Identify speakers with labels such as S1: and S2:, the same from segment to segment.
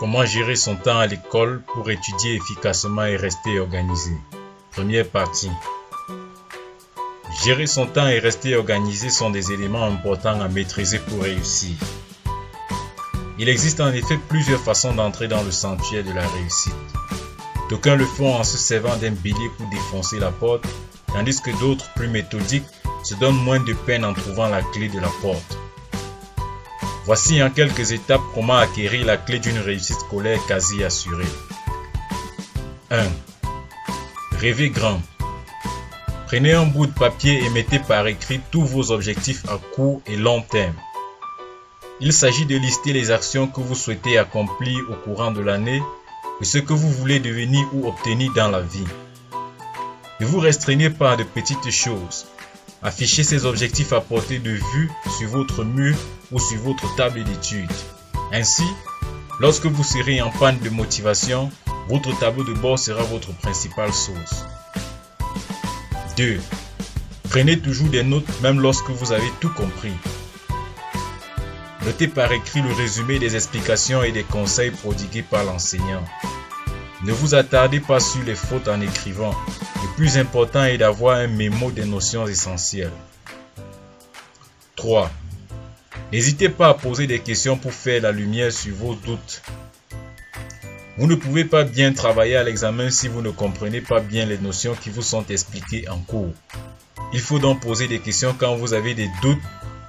S1: Comment gérer son temps à l'école pour étudier efficacement et rester organisé? Première partie. Gérer son temps et rester organisé sont des éléments importants à maîtriser pour réussir. Il existe en effet plusieurs façons d'entrer dans le sanctuaire de la réussite. D'aucuns le font en se servant d'un bélier pour défoncer la porte, tandis que d'autres, plus méthodiques, se donnent moins de peine en trouvant la clé de la porte. Voici en quelques étapes comment acquérir la clé d'une réussite scolaire quasi assurée. 1. Rêvez grand. Prenez un bout de papier et mettez par écrit tous vos objectifs à court et long terme. Il s'agit de lister les actions que vous souhaitez accomplir au courant de l'année et ce que vous voulez devenir ou obtenir dans la vie. Ne vous restreignez pas à de petites choses. Affichez ces objectifs à portée de vue sur votre mur ou sur votre table d'études. Ainsi, lorsque vous serez en panne de motivation, votre tableau de bord sera votre principale source. 2. Prenez toujours des notes même lorsque vous avez tout compris. Notez par écrit le résumé des explications et des conseils prodigués par l'enseignant. Ne vous attardez pas sur les fautes en écrivant. Le plus important est d'avoir un mémo des notions essentielles. 3. N'hésitez pas à poser des questions pour faire la lumière sur vos doutes. Vous ne pouvez pas bien travailler à l'examen si vous ne comprenez pas bien les notions qui vous sont expliquées en cours. Il faut donc poser des questions quand vous avez des doutes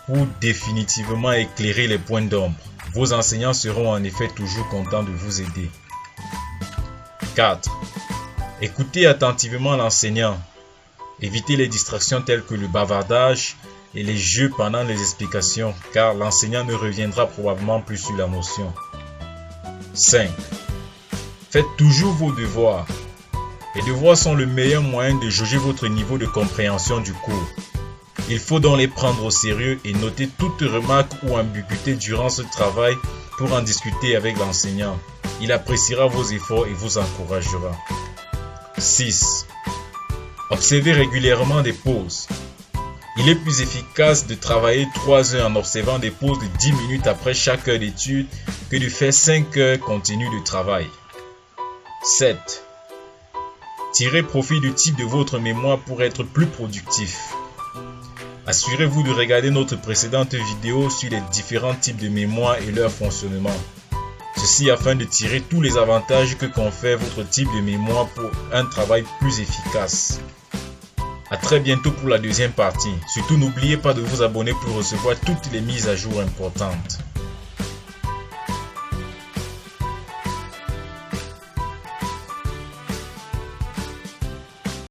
S1: pour définitivement éclairer les points d'ombre. Vos enseignants seront en effet toujours contents de vous aider. 4. Écoutez attentivement l'enseignant. Évitez les distractions telles que le bavardage et les jeux pendant les explications, car l'enseignant ne reviendra probablement plus sur la notion. 5. Faites toujours vos devoirs. Les devoirs sont le meilleur moyen de jauger votre niveau de compréhension du cours. Il faut donc les prendre au sérieux et noter toute remarque ou ambiguïté durant ce travail pour en discuter avec l'enseignant. Il appréciera vos efforts et vous encouragera. 6. Observez régulièrement des pauses. Il est plus efficace de travailler 3 heures en observant des pauses de 10 minutes après chaque heure d'étude que de faire 5 heures continues de travail. 7. Tirez profit du type de votre mémoire pour être plus productif. Assurez-vous de regarder notre précédente vidéo sur les différents types de mémoire et leur fonctionnement. Ceci afin de tirer tous les avantages que confère votre type de mémoire pour un travail plus efficace. A très bientôt pour la deuxième partie. Surtout n'oubliez pas de vous abonner pour recevoir toutes les mises à jour importantes.